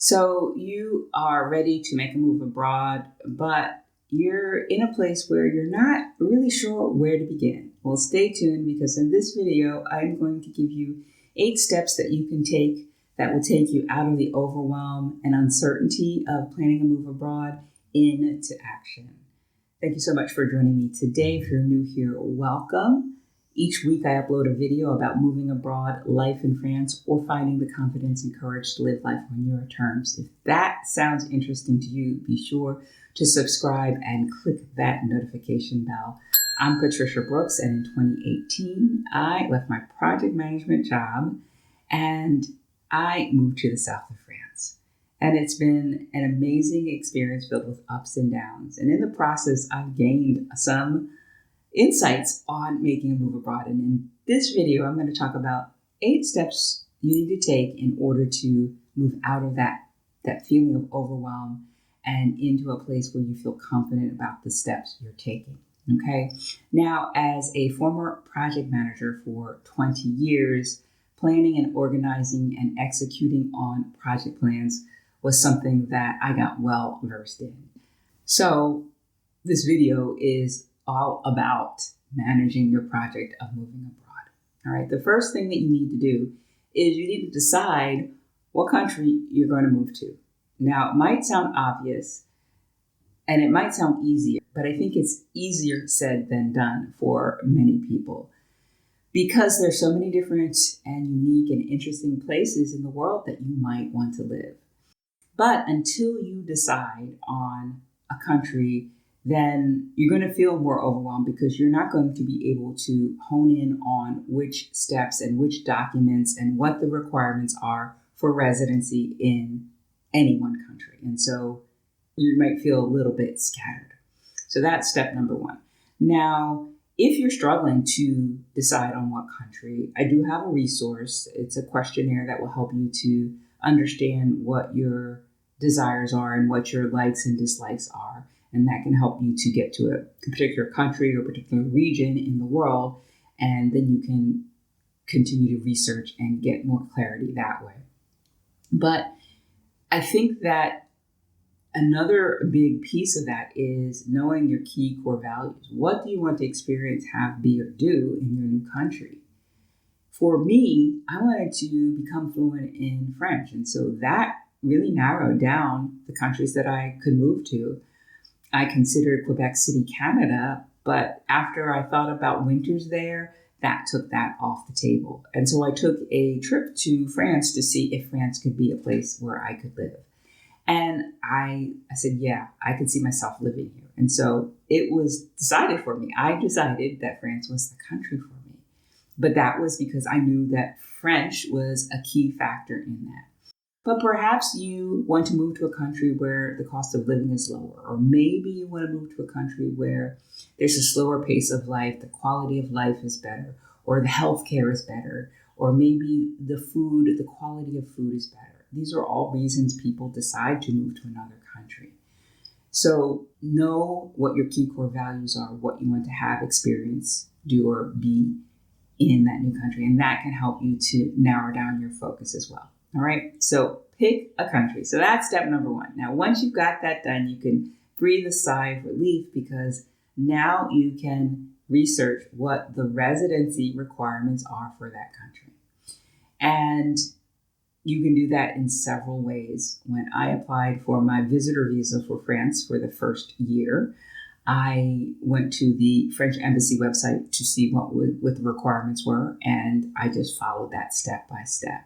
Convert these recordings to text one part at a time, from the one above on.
So you are ready to make a move abroad, but you're in a place where you're not really sure where to begin. Well, stay tuned because in this video, I'm going to give you 8 steps that you can take that will take you out of the overwhelm and uncertainty of planning a move abroad into action. Thank you so much for joining me today. If you're new here, welcome. Each week I upload a video about moving abroad, life in France, or finding the confidence and courage to live life on your terms. If that sounds interesting to you, be sure to subscribe and click that notification bell. I'm Patricia Brooks, and in 2018, I left my project management job and I moved to the south of France. And it's been an amazing experience filled with ups and downs. And in the process, I've gained some insights on making a move abroad. And in this video, I'm going to talk about 8 steps you need to take in order to move out of that feeling of overwhelm and into a place where you feel confident about the steps you're taking. Okay. Now, as a former project manager for 20 years, planning and organizing and executing on project plans was something that I got well versed in. So this video is all about managing your project of moving abroad. All right. The first thing that you need to do is you need to decide what country you're going to move to. Now, it might sound obvious and it might sound easier, but I think it's easier said than done for many people because there's so many different and unique and interesting places in the world that you might want to live. But until you decide on a country, then you're going to feel more overwhelmed because you're not going to be able to hone in on which steps and which documents and what the requirements are for residency in any one country. And so you might feel a little bit scattered. So that's step number 1. Now, if you're struggling to decide on what country, I do have a resource. It's a questionnaire that will help you to understand what your desires are and what your likes and dislikes are. And that can help you to get to a particular country or particular region in the world. And then you can continue to research and get more clarity that way. But I think that another big piece of that is knowing your key core values. What do you want to experience, have, be, or do in your new country? For me, I wanted to become fluent in French. And so that really narrowed down the countries that I could move to. I considered Quebec City, Canada, but after I thought about winters there, that took that off the table. And so I took a trip to France to see if France could be a place where I could live. And I said, yeah, I could see myself living here. And so it was decided for me. I decided that France was the country for me. But that was because I knew that French was a key factor in that. But perhaps you want to move to a country where the cost of living is lower, or maybe you want to move to a country where there's a slower pace of life, the quality of life is better, or the healthcare is better, or maybe the quality of food is better. These are all reasons people decide to move to another country. So know what your key core values are, what you want to have, experience, do, or be in that new country. And that can help you to narrow down your focus as well. All right. So pick a country. So that's step number 1. Now, once you've got that done, you can breathe a sigh of relief because now you can research what the residency requirements are for that country. And you can do that in several ways. When I applied for my visitor visa for France for the first year, I went to the French embassy website to see what the requirements were, and I just followed that step by step.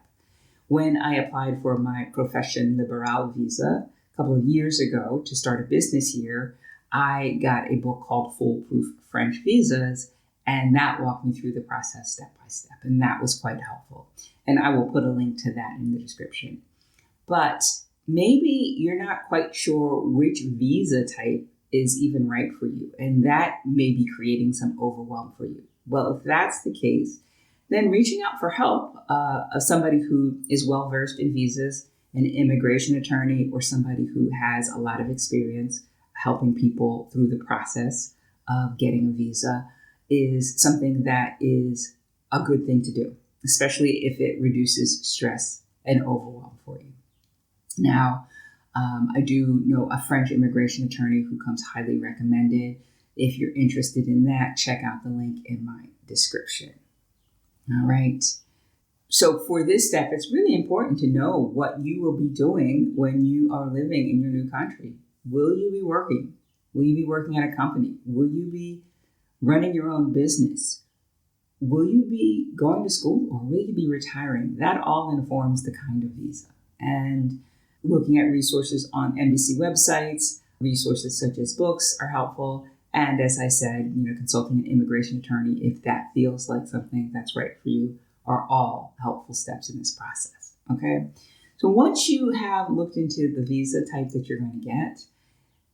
When I applied for my Profession Libérale visa a couple of years ago to start a business here, I got a book called Foolproof French Visas, and that walked me through the process step by step, and that was quite helpful. And I will put a link to that in the description. But maybe you're not quite sure which visa type is even right for you, and that may be creating some overwhelm for you. Well, if that's the case, then reaching out for help of somebody who is well versed in visas, an immigration attorney, or somebody who has a lot of experience helping people through the process of getting a visa is something that is a good thing to do, especially if it reduces stress and overwhelm for you. Now, I do know a French immigration attorney who comes highly recommended. If you're interested in that, check out the link in my description. All right. So for this step, it's really important to know what you will be doing when you are living in your new country. Will you be working? Will you be working at a company? Will you be running your own business? Will you be going to school or will you be retiring? That all informs the kind of visa. And looking at resources on NBC websites, resources such as books are helpful. And as I said, consulting an immigration attorney, if that feels like something that's right for you, are all helpful steps in this process. Okay. So once you have looked into the visa type that you're going to get,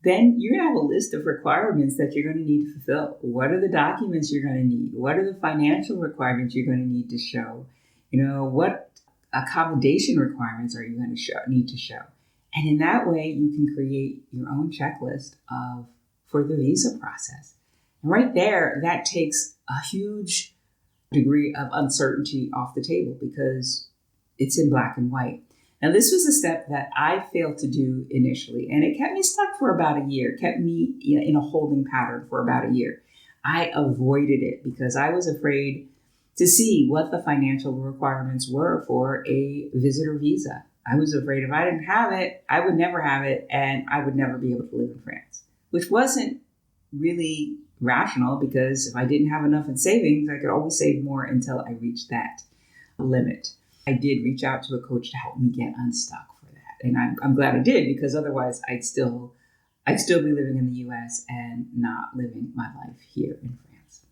then you're going to have a list of requirements that you're going to need to fulfill. What are the documents you're going to need? What are the financial requirements you're going to need to show? What accommodation requirements are you going to need to show? And in that way, you can create your own checklist for the visa process. And right there, that takes a huge degree of uncertainty off the table because it's in black and white. Now, this was a step that I failed to do initially, and it kept me stuck for about a year, kept me in a holding pattern for about a year. I avoided it because I was afraid to see what the financial requirements were for a visitor visa. I was afraid if I didn't have it, I would never have it, and I would never be able to live in France, which wasn't really rational because if I didn't have enough in savings, I could always save more until I reached that limit. I did reach out to a coach to help me get unstuck for that. And I'm glad I did because otherwise I'd still be living in the US and not living my life here in France.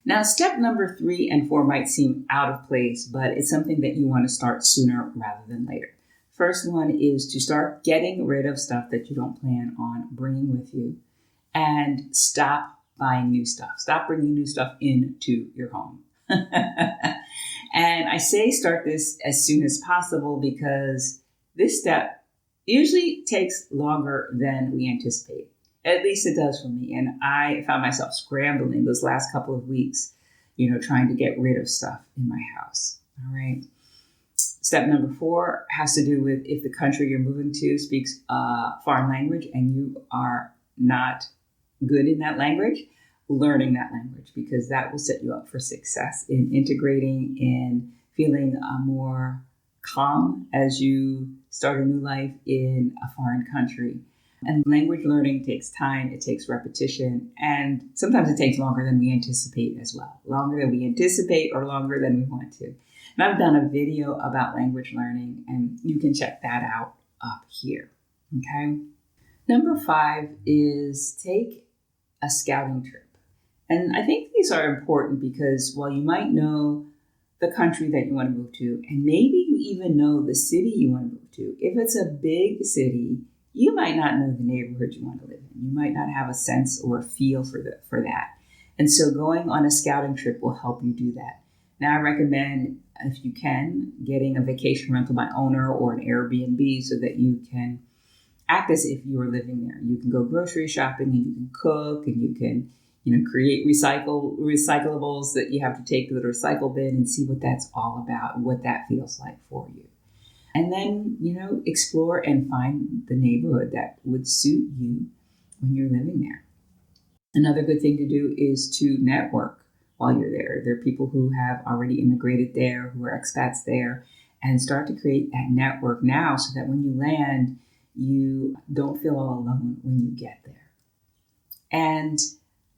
Now, step number 3 and 4 might seem out of place, but it's something that you want to start sooner rather than later. First one is to start getting rid of stuff that you don't plan on bringing with you and stop buying new stuff. Stop bringing new stuff into your home. And I say start this as soon as possible because this step usually takes longer than we anticipate. At least it does for me. And I found myself scrambling those last couple of weeks, trying to get rid of stuff in my house. All right. Step number 4 has to do with if the country you're moving to speaks a foreign language and you are not good in that language, learning that language, because that will set you up for success in integrating and feeling more calm as you start a new life in a foreign country. And language learning takes time, it takes repetition, and sometimes it takes longer than we anticipate as well. Longer than we anticipate or longer than we want to. And I've done a video about language learning, and you can check that out up here. Okay. Number 5 is take a scouting trip. And I think these are important because while you might know the country that you want to move to, and maybe you even know the city you want to move to, if it's a big city, you might not know the neighborhood you want to live in. You might not have a sense or a feel for that. And so going on a scouting trip will help you do that. Now, I recommend, if you can, getting a vacation rental by owner or an Airbnb so that you can act as if you were living there. You can go grocery shopping and you can cook and you can create recyclables that you have to take to the recycle bin and see what that's all about, what that feels like for you. And then, explore and find the neighborhood that would suit you when you're living there. Another good thing to do is to network while you're there. There are people who have already immigrated there, who are expats there, and start to create that network now so that when you land, you don't feel all alone when you get there. And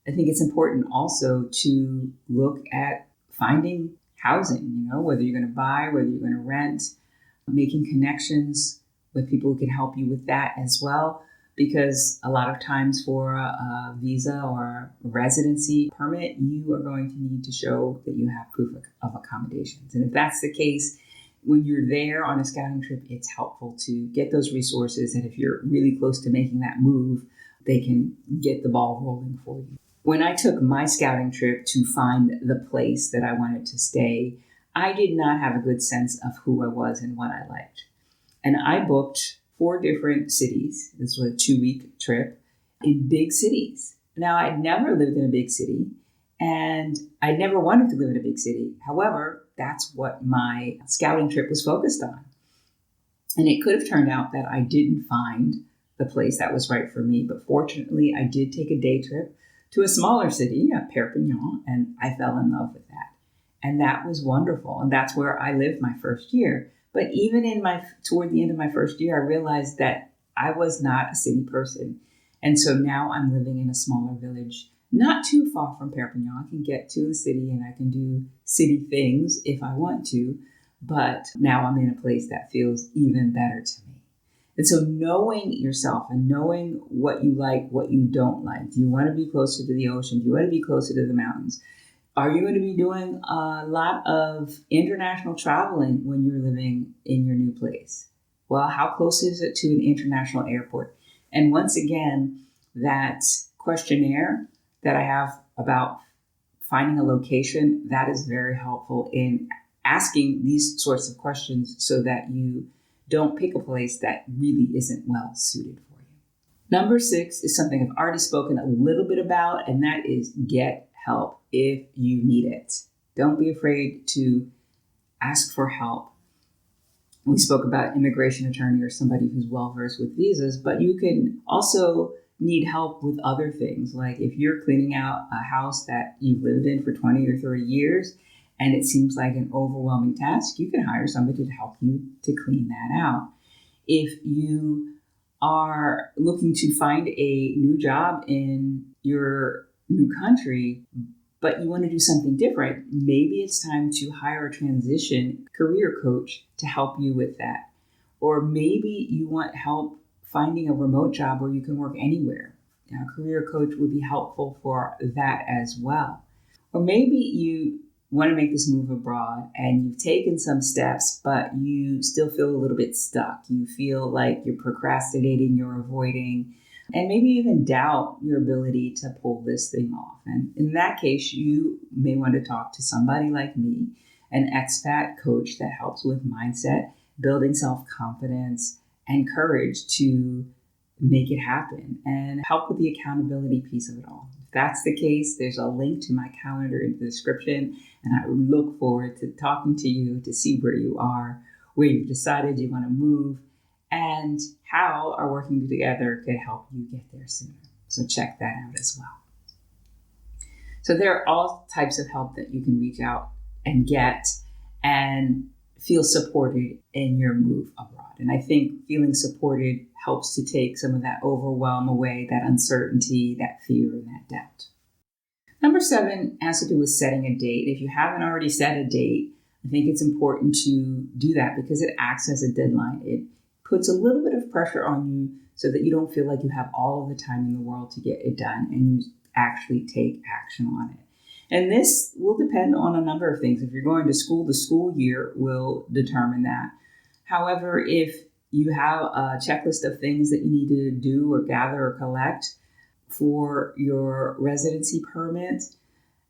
I think it's important also to look at finding housing, whether you're going to buy, whether you're going to rent, making connections with people who can help you with that as well. Because a lot of times for a visa or a residency permit, you are going to need to show that you have proof of accommodations. And if that's the case, when you're there on a scouting trip, it's helpful to get those resources. And if you're really close to making that move, they can get the ball rolling for you. When I took my scouting trip to find the place that I wanted to stay, I did not have a good sense of who I was and what I liked. And I booked 4 different cities. This was a 2-week trip in big cities. Now, I'd never lived in a big city and I never wanted to live in a big city. However, that's what my scouting trip was focused on. And it could have turned out that I didn't find the place that was right for me. But fortunately, I did take a day trip to a smaller city, Perpignan, and I fell in love with that. And that was wonderful. And that's where I lived my first year. But even toward the end of my first year, I realized that I was not a city person. And so now I'm living in a smaller village, not too far from Perpignan. I can get to the city and I can do city things if I want to. But now I'm in a place that feels even better to me. And so knowing yourself and knowing what you like, what you don't like. Do you want to be closer to the ocean? Do you want to be closer to the mountains? Are you going to be doing a lot of international traveling when you're living in your new place? Well, how close is it to an international airport? And once again, that questionnaire that I have about finding a location, that is very helpful in asking these sorts of questions so that you don't pick a place that really isn't well suited for you. Number 6 is something I've already spoken a little bit about, and that is get help if you need it. Don't be afraid to ask for help. We spoke about immigration attorney or somebody who's well-versed with visas, but you can also need help with other things. Like if you're cleaning out a house that you've lived in for 20 or 30 years, and it seems like an overwhelming task, you can hire somebody to help you to clean that out. If you are looking to find a new job in your new country, but you want to do something different, maybe it's time to hire a transition career coach to help you with that. Or maybe you want help finding a remote job where you can work anywhere. Now, a career coach would be helpful for that as well. Or maybe you want to make this move abroad and you've taken some steps, but you still feel a little bit stuck. You feel like you're procrastinating, you're avoiding, and maybe even doubt your ability to pull this thing off. And in that case, you may want to talk to somebody like me, an expat coach that helps with mindset, building self-confidence, and courage to make it happen and help with the accountability piece of it all. If that's the case, there's a link to my calendar in the description, and I look forward to talking to you to see where you are, where you've decided you want to move, and how our working together could help you get there sooner. So check that out as well. So there are all types of help that you can reach out and get and feel supported in your move abroad. And I think feeling supported helps to take some of that overwhelm away, that uncertainty, that fear, and that doubt. Number 7 has to do with setting a date. If you haven't already set a date, I think it's important to do that because it acts as a deadline. It puts a little bit of pressure on you so that you don't feel like you have all of the time in the world to get it done and you actually take action on it. And this will depend on a number of things. If you're going to school, the school year will determine that. However, if you have a checklist of things that you need to do or gather or collect for your residency permit,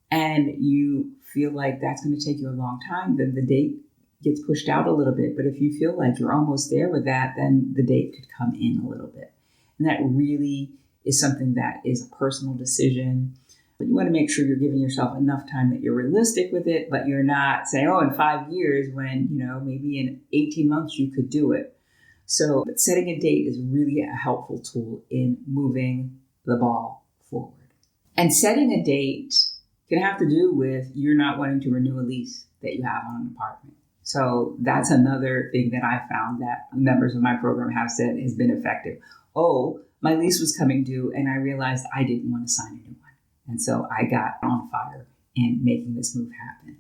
and you feel like that's going to take you a long time, then the date gets pushed out a little bit. But if you feel like you're almost there with that, then the date could come in a little bit. And that really is something that is a personal decision. But you want to make sure you're giving yourself enough time that you're realistic with it, but you're not saying, oh, in 5 years when, maybe in 18 months you could do it. So setting a date is really a helpful tool in moving the ball forward. And setting a date can have to do with you're not wanting to renew a lease that you have on an apartment. So that's another thing that I found that members of my program have said has been effective. Oh, my lease was coming due and I realized I didn't want to sign a new one. And so I got on fire in making this move happen.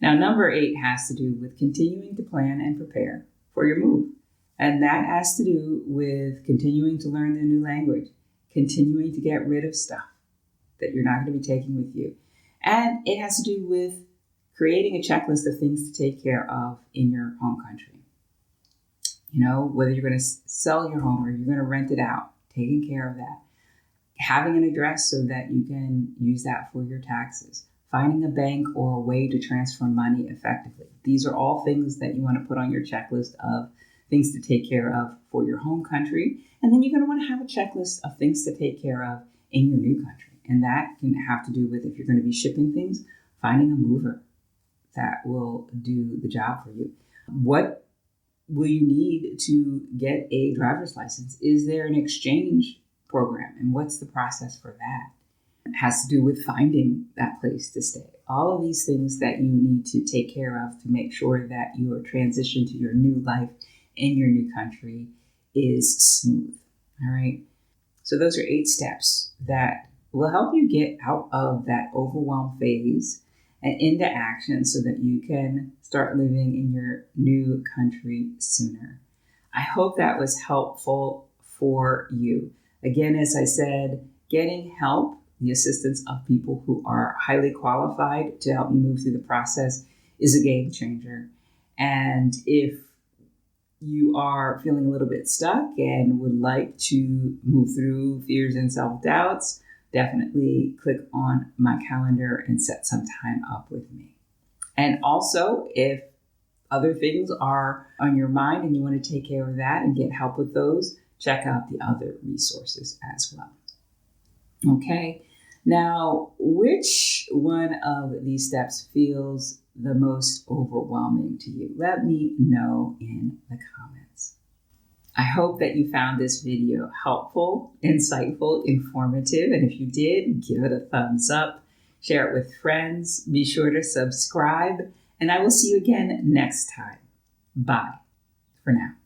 Now, number 8 has to do with continuing to plan and prepare for your move. And that has to do with continuing to learn the new language, continuing to get rid of stuff that you're not going to be taking with you. And it has to do with creating a checklist of things to take care of in your home country. Whether you're going to sell your home or you're going to rent it out, taking care of that. Having an address so that you can use that for your taxes. Finding a bank or a way to transfer money effectively. These are all things that you want to put on your checklist of things to take care of for your home country. And then you're going to want to have a checklist of things to take care of in your new country. And that can have to do with, if you're going to be shipping things, finding a mover that will do the job for you. What will you need to get a driver's license? Is there an exchange program? And what's the process for that? It has to do with finding that place to stay. All of these things that you need to take care of to make sure that your transition to your new life in your new country is smooth. All right. So those are 8 steps that will help you get out of that overwhelm phase and into action so that you can start living in your new country sooner. I hope that was helpful for you. Again, as I said, getting help, the assistance of people who are highly qualified to help you move through the process is a game changer. And if you are feeling a little bit stuck and would like to move through fears and self-doubts, definitely click on my calendar and set some time up with me. And also, if other things are on your mind and you want to take care of that and get help with those, check out the other resources as well. Okay, now which one of these steps feels the most overwhelming to you? Let me know in the comments. I hope that you found this video helpful, insightful, informative, and if you did, give it a thumbs up, share it with friends, be sure to subscribe, and I will see you again next time. Bye for now.